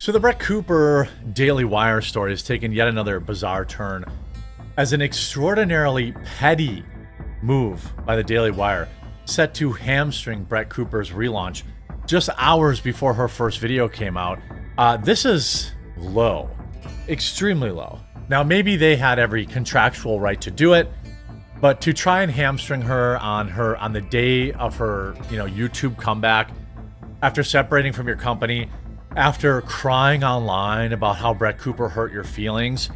So the Brett Cooper Daily Wire story has taken yet another bizarre turn as an extraordinarily petty move by the Daily Wire set to hamstring Brett Cooper's relaunch just hours before her first video came out. This is low, extremely low. Now, maybe they had every contractual right to do it, but to try and hamstring her on the day of her, YouTube comeback, after separating from your company, after crying online about how Brett Cooper hurt your feelings,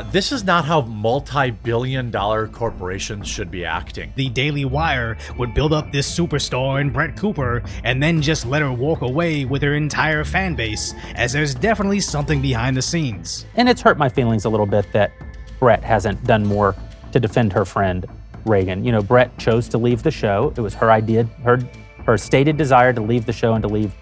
this is not how multi-billion-dollar corporations should be acting. The Daily Wire would build up this superstar in Brett Cooper and then just let her walk away with her entire fan base, as there's definitely something behind the scenes. And it's hurt my feelings a little bit that Brett hasn't done more to defend her friend, Reagan. Brett chose to leave the show. It was her idea, her stated desire to leave the show and to leave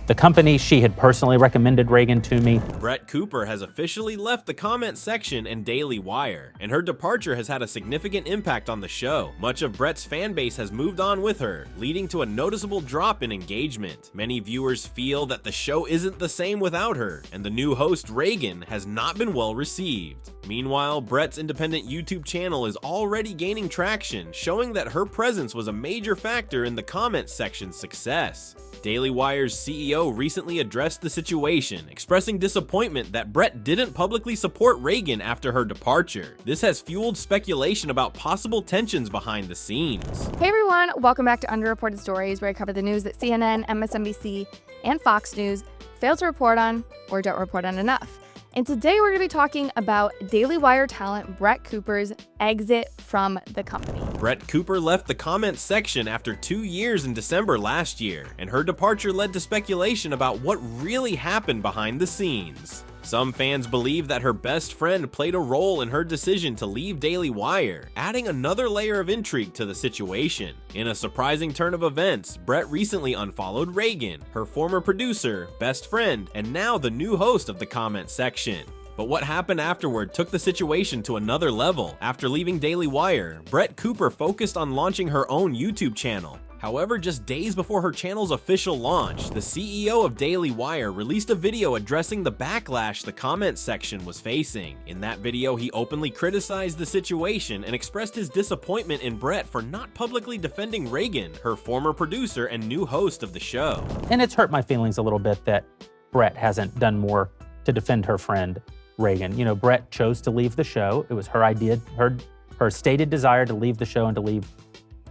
the company. She had personally recommended Reagan to me. Brett Cooper has officially left the comment section and Daily Wire, and her departure has had a significant impact on the show. Much of Brett's fan base has moved on with her, leading to a noticeable drop in engagement. Many viewers feel that the show isn't the same without her, and the new host, Reagan, has not been well received. Meanwhile, Brett's independent YouTube channel is already gaining traction, showing that her presence was a major factor in the comment section's success. Daily Wire's CEO recently addressed the situation, expressing disappointment that Brett didn't publicly support Reagan after her departure. This has fueled speculation about possible tensions behind the scenes. Hey everyone, welcome back to Underreported Stories, where I cover the news that CNN, MSNBC, and Fox News fail to report on or don't report on enough. And today we're going to be talking about Daily Wire talent Brett Cooper's exit from the company. Brett Cooper left the comments section after 2 years in December last year, and her departure led to speculation about what really happened behind the scenes. Some fans believe that her best friend played a role in her decision to leave Daily Wire, adding another layer of intrigue to the situation. In a surprising turn of events, Brett recently unfollowed Reagan, her former producer, best friend, and now the new host of the comment section. But what happened afterward took the situation to another level. After leaving Daily Wire, Brett Cooper focused on launching her own YouTube channel. However, just days before her channel's official launch, the CEO of Daily Wire released a video addressing the backlash the comment section was facing. In that video, he openly criticized the situation and expressed his disappointment in Brett for not publicly defending Reagan, her former producer and new host of the show. And it's hurt my feelings a little bit that Brett hasn't done more to defend her friend, Reagan. Brett chose to leave the show. It was her idea, her stated desire to leave the show and to leave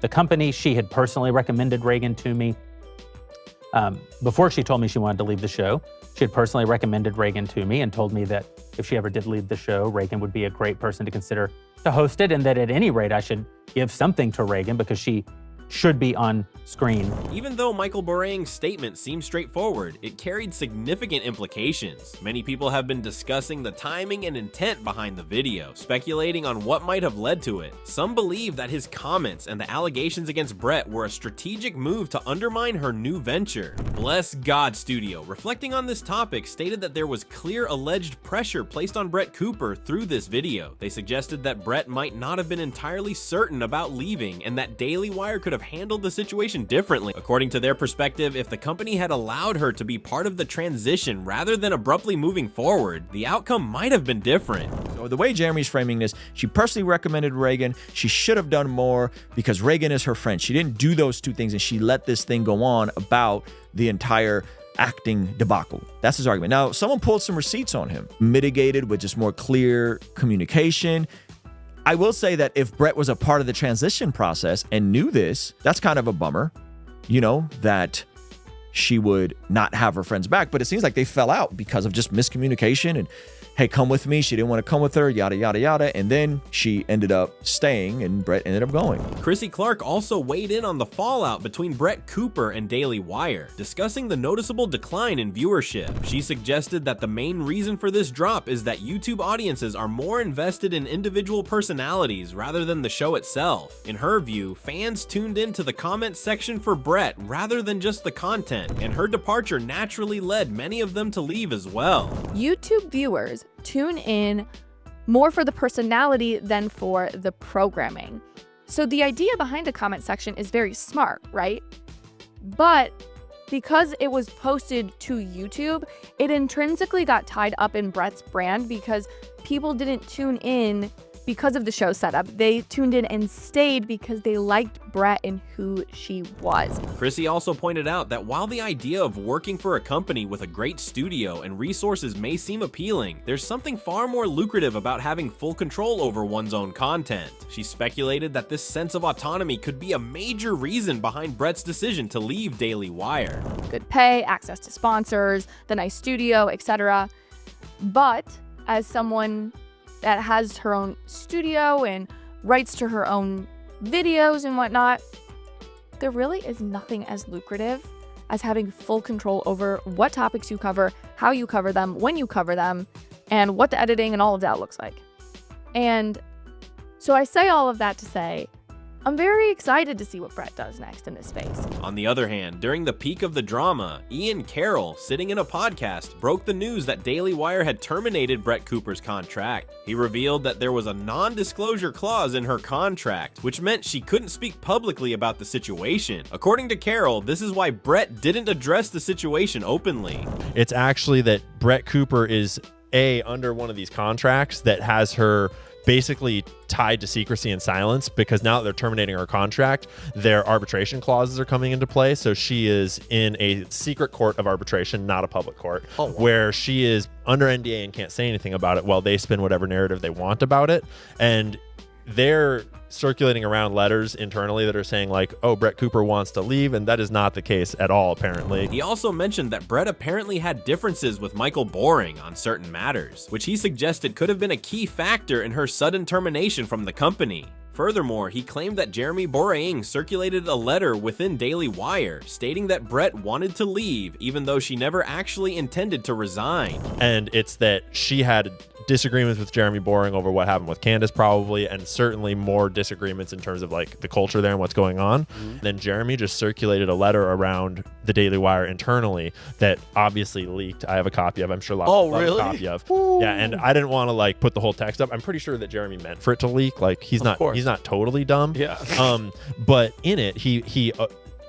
the company. She had personally recommended Reagan to me. Before she told me she wanted to leave the show, she had personally recommended Reagan to me and told me that if she ever did leave the show, Reagan would be a great person to consider to host it, and that at any rate I should give something to Reagan because she should be on screen. Even though Michael Borang's statement seemed straightforward, it carried significant implications. Many people have been discussing the timing and intent behind the video, speculating on what might have led to it. Some believe that his comments and the allegations against Brett were a strategic move to undermine her new venture. Bless God Studio, reflecting on this topic, stated that there was clear alleged pressure placed on Brett Cooper through this video. They suggested that Brett might not have been entirely certain about leaving and that Daily Wire could have handled the situation differently. According to their perspective, if the company had allowed her to be part of the transition rather than abruptly moving forward, the outcome might have been different. So the way Jeremy's framing this, she personally recommended Reagan. She should have done more because Reagan is her friend. She didn't do those two things, and she let this thing go on about the entire acting debacle. That's his argument. Now, someone pulled some receipts on him, mitigated with just more clear communication. I will say that if Brett was a part of the transition process and knew this, that's kind of a bummer, that she would not have her friends back. But it seems like they fell out because of just miscommunication and, hey, come with me. She didn't want to come with her, yada, yada, yada. And then she ended up staying and Brett ended up going. Chrissy Clark also weighed in on the fallout between Brett Cooper and Daily Wire, discussing the noticeable decline in viewership. She suggested that the main reason for this drop is that YouTube audiences are more invested in individual personalities rather than the show itself. In her view, fans tuned into the comment section for Brett rather than just the content, and her departure naturally led many of them to leave as well. YouTube viewers tune in more for the personality than for the programming. So the idea behind a comment section is very smart, right? But because it was posted to YouTube, it intrinsically got tied up in Brett's brand because people didn't tune in because of the show setup. They tuned in and stayed because they liked Brett and who she was. Chrissy also pointed out that while the idea of working for a company with a great studio and resources may seem appealing, there's something far more lucrative about having full control over one's own content. She speculated that this sense of autonomy could be a major reason behind Brett's decision to leave Daily Wire. Good pay, access to sponsors, the nice studio, etc. But as someone that has her own studio and writes to her own videos and whatnot, there really is nothing as lucrative as having full control over what topics you cover, how you cover them, when you cover them, and what the editing and all of that looks like. And so I say all of that to say, I'm very excited to see what Brett does next in this space. On the other hand, during the peak of the drama, Ian Carroll, sitting in a podcast, broke the news that Daily Wire had terminated Brett Cooper's contract. He revealed that there was a non-disclosure clause in her contract, which meant she couldn't speak publicly about the situation. According to Carroll, this is why Brett didn't address the situation openly. It's actually that Brett Cooper is under one of these contracts that has her basically tied to secrecy and silence, because now that they're terminating her contract, their arbitration clauses are coming into play. So she is in a secret court of arbitration, not a public court, where she is under NDA and can't say anything about it while they spin whatever narrative they want about it. And they're circulating around letters internally that are saying like, oh, Brett Cooper wants to leave, and that is not the case at all, apparently. He also mentioned that Brett apparently had differences with Michael Boring on certain matters, which he suggested could have been a key factor in her sudden termination from the company. Furthermore, he claimed that Jeremy Boring circulated a letter within Daily Wire stating that Brett wanted to leave even though she never actually intended to resign. And it's that she had disagreements with Jeremy Boring over what happened with Candace probably, and certainly more disagreements in terms of like the culture there and what's going on. Then Jeremy just circulated a letter around the Daily Wire internally that obviously leaked. I have a copy of, I'm sure lots of a copy of. Yeah, and I didn't want to like put the whole text up. I'm pretty sure that Jeremy meant for it to leak. Like he's not totally dumb. Yeah. But in it, he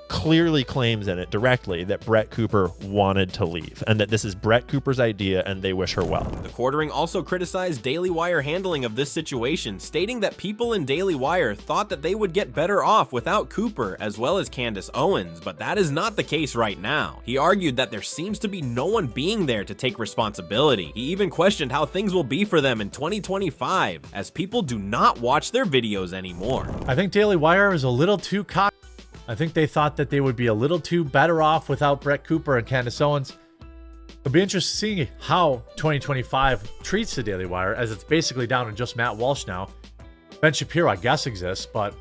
clearly claims in it directly that Brett Cooper wanted to leave and that this is Brett Cooper's idea and they wish her well. The Quartering also criticized Daily Wire handling of this situation, stating that people in Daily Wire thought that they would get better off without Cooper as well as Candace Owens, but that is not the case right now. He argued that there seems to be no one being there to take responsibility. He even questioned how things will be for them in 2025, as people do not watch their videos anymore. I think Daily Wire is a little too cocky. I think they thought that they would be a little too better off without Brett Cooper and Candace Owens. It'll be interesting to see how 2025 treats the Daily Wire, as it's basically down to just Matt Walsh now. Ben Shapiro, I guess, exists, but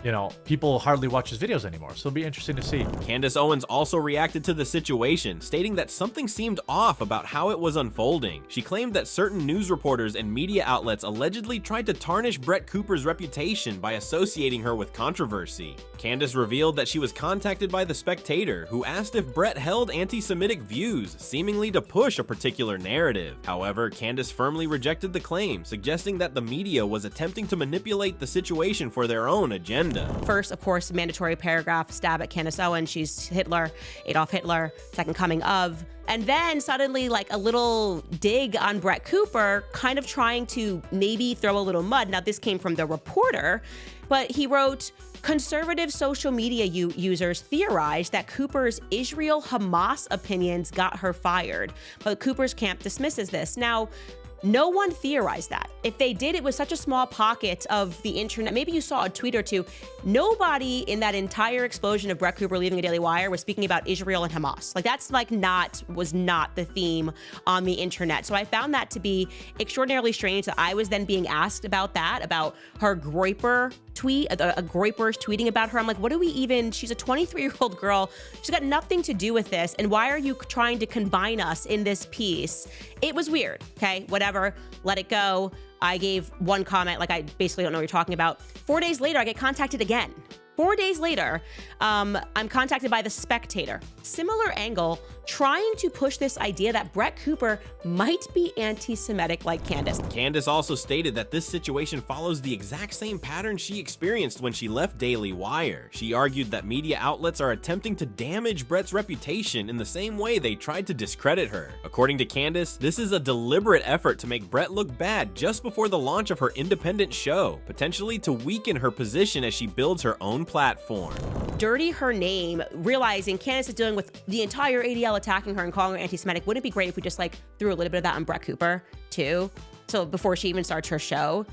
you know, people hardly watch his videos anymore, so it'll be interesting to see. Candace Owens also reacted to the situation, stating that something seemed off about how it was unfolding. She claimed that certain news reporters and media outlets allegedly tried to tarnish Brett Cooper's reputation by associating her with controversy. Candace revealed that she was contacted by The Spectator, who asked if Brett held anti-Semitic views, seemingly to push a particular narrative. However, Candace firmly rejected the claim, suggesting that the media was attempting to manipulate the situation for their own agenda. First, of course, mandatory paragraph, stab at Candace Owens. She's Hitler, Adolf Hitler, second coming of. And then suddenly, like a little dig on Brett Cooper, kind of trying to maybe throw a little mud. Now, this came from The Reporter, but he wrote, conservative social media users theorized that Cooper's Israel-Hamas opinions got her fired, but Cooper's camp dismisses this. Now, no one theorized that. If they did, it was such a small pocket of the internet. Maybe you saw a tweet or two. Nobody in that entire explosion of Brett Cooper leaving the Daily Wire was speaking about Israel and Hamas. Like that's like was not the theme on the internet. So I found that to be extraordinarily strange that I was then being asked about that, about her Groyper tweet, a Groyper's tweeting about her. I'm like, what do we even, she's a 23-year-old girl. She's got nothing to do with this. And why are you trying to combine us in this piece? It was weird. Okay, whatever, let it go. I gave one comment, like I basically don't know what you're talking about. 4 days later, I get contacted again. 4 days later, I'm contacted by The Spectator. Similar angle, trying to push this idea that Brett Cooper might be anti-Semitic like Candace. Candace also stated that this situation follows the exact same pattern she experienced when she left Daily Wire. She argued that media outlets are attempting to damage Brett's reputation in the same way they tried to discredit her. According to Candace, this is a deliberate effort to make Brett look bad just before the launch of her independent show, potentially to weaken her position as she builds her own platform. Dirty her name, realizing Candace is dealing with the entire ADL attacking her and calling her anti-Semitic. Wouldn't it be great if we just like threw a little bit of that on Brett Cooper too? So before she even starts her show.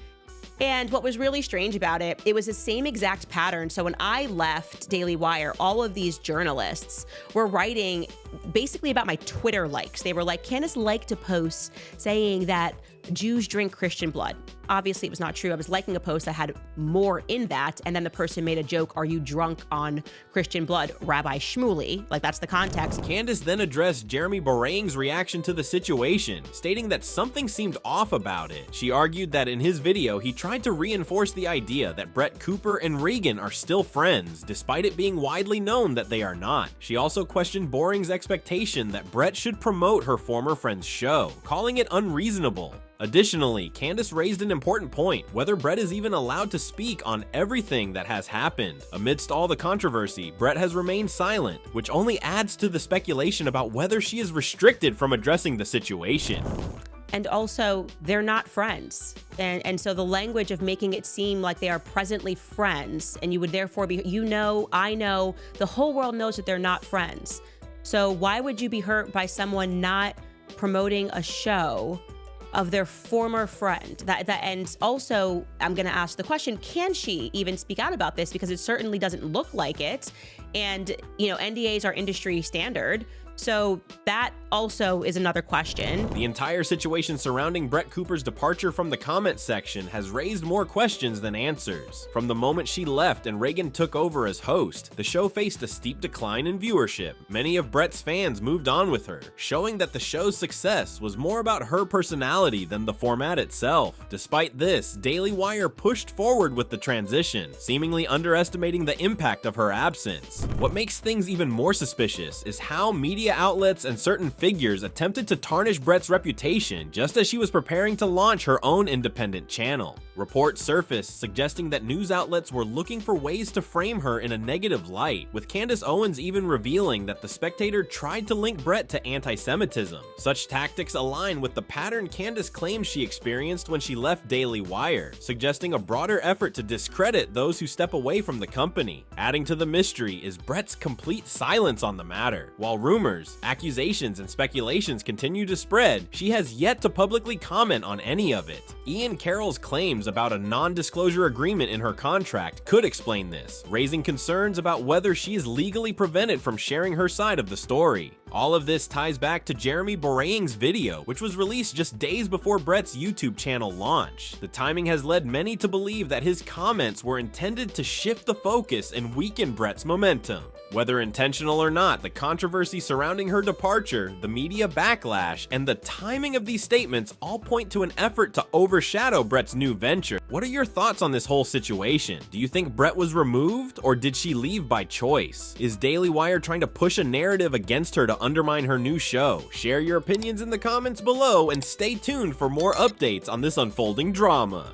And what was really strange about it, it was the same exact pattern. So when I left Daily Wire, all of these journalists were writing basically about my Twitter likes. They were like, Candace liked to post saying that Jews drink Christian blood. Obviously, it was not true. I was liking a post that had more in that, and then the person made a joke, are you drunk on Christian blood, Rabbi Shmuley? Like, that's the context. Candace then addressed Jeremy Boreing's reaction to the situation, stating that something seemed off about it. She argued that in his video, he tried to reinforce the idea that Brett Cooper and Reagan are still friends, despite it being widely known that they are not. She also questioned Boreing's expectation that Brett should promote her former friend's show, calling it unreasonable. Additionally, Candace raised an important point, whether Brett is even allowed to speak on everything that has happened. Amidst all the controversy, Brett has remained silent, which only adds to the speculation about whether she is restricted from addressing the situation. And also, they're not friends. And so the language of making it seem like they are presently friends, and you would therefore be, I know, the whole world knows that they're not friends. So why would you be hurt by someone not promoting a show of their former friend? And also, I'm going to ask the question, can she even speak out about this? Because it certainly doesn't look like it. And, NDAs are industry standard. So that also is another question. The entire situation surrounding Brett Cooper's departure from the comment section has raised more questions than answers. From the moment she left and Reagan took over as host, the show faced a steep decline in viewership. Many of Brett's fans moved on with her, showing that the show's success was more about her personality than the format itself. Despite this, Daily Wire pushed forward with the transition, seemingly underestimating the impact of her absence. What makes things even more suspicious is how media outlets and certain figures attempted to tarnish Brett's reputation just as she was preparing to launch her own independent channel. Reports surfaced suggesting that news outlets were looking for ways to frame her in a negative light, with Candace Owens even revealing that The Spectator tried to link Brett to anti-Semitism. Such tactics align with the pattern Candace claims she experienced when she left Daily Wire, suggesting a broader effort to discredit those who step away from the company. Adding to the mystery is Brett's complete silence on the matter. While rumors, accusations, and speculations continue to spread, she has yet to publicly comment on any of it. Ian Carroll's claims about a non-disclosure agreement in her contract could explain this, raising concerns about whether she is legally prevented from sharing her side of the story. All of this ties back to Jeremy Boreing's video, which was released just days before Brett's YouTube channel launch. The timing has led many to believe that his comments were intended to shift the focus and weaken Brett's momentum. Whether intentional or not, the controversy surrounding her departure, the media backlash, and the timing of these statements all point to an effort to overshadow Brett's new venture. What are your thoughts on this whole situation? Do you think Brett was removed, or did she leave by choice? Is Daily Wire trying to push a narrative against her to undermine her new show? Share your opinions in the comments below and stay tuned for more updates on this unfolding drama.